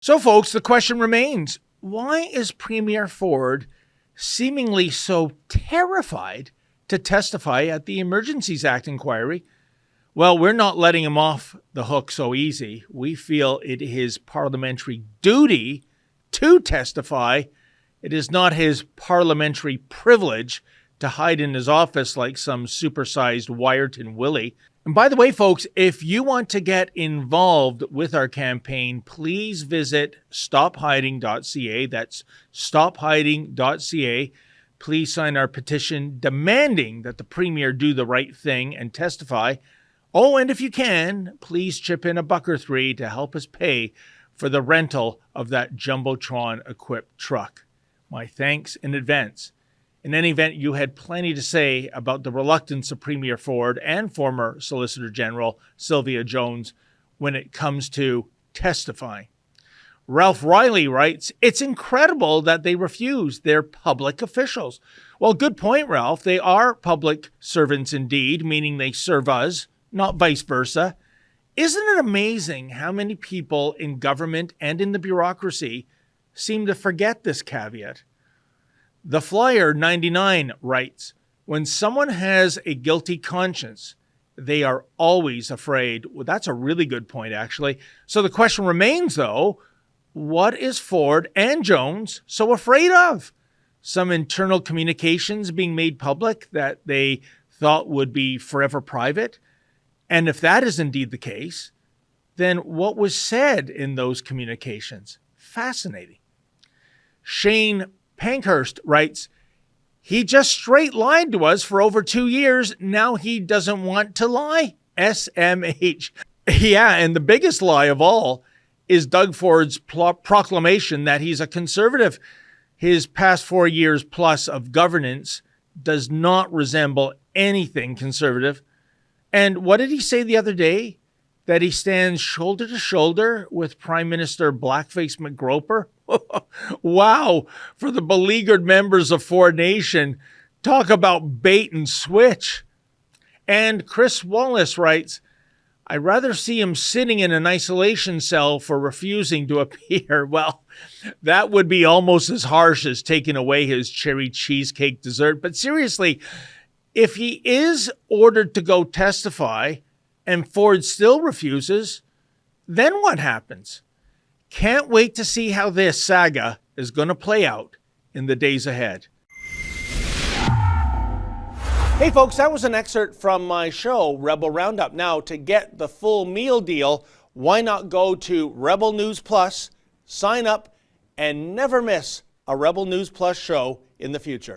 So, folks, the question remains, why is Premier Ford seemingly so terrified to testify at the Emergencies Act inquiry? Well, we're not letting him off the hook so easy. We feel it is his parliamentary duty to testify. It is not his parliamentary privilege to hide in his office like some supersized Wyerton Willie. And by the way, folks, if you want to get involved with our campaign, please visit stophiding.ca. That's stophiding.ca. Please sign our petition demanding that the Premier do the right thing and testify. Oh, and if you can, please chip in $1 or $3 to help us pay for the rental of that Jumbotron-equipped truck. My thanks in advance. In any event, you had plenty to say about the reluctance of Premier Ford and former Solicitor General Sylvia Jones when it comes to testifying. Ralph Riley writes, "It's incredible that they refuse. They're public officials." Well, good point, Ralph. They are public servants indeed, meaning they serve us, not vice versa. Isn't it amazing how many people in government and in the bureaucracy seem to forget this caveat? The Flyer 99 writes, "When someone has a guilty conscience, they are always afraid." Well, that's a really good point, actually. So the question remains, though, what is Ford and Jones so afraid of? Some internal communications being made public that they thought would be forever private? And if that is indeed the case, then what was said in those communications? Fascinating. Shane Pankhurst writes, "He just straight lied to us for over 2 years. Now he doesn't want to lie. SMH. Yeah, and the biggest lie of all is Doug Ford's proclamation that he's a conservative. His past 4 years plus of governance does not resemble anything conservative. And what did he say the other day? That he stands shoulder to shoulder with Prime Minister Blackface McGroper? Wow, for the beleaguered members of Ford Nation, talk about bait and switch." And Chris Wallace writes, "I'd rather see him sitting in an isolation cell for refusing to appear." Well, that would be almost as harsh as taking away his cherry cheesecake dessert. But seriously, if he is ordered to go testify and Ford still refuses, then what happens? Can't wait to see how this saga is going to play out in the days ahead. Hey folks, that was an excerpt from my show, Rebel Roundup. Now, to get the full meal deal, why not go to Rebel News Plus, sign up, and never miss a Rebel News Plus show in the future.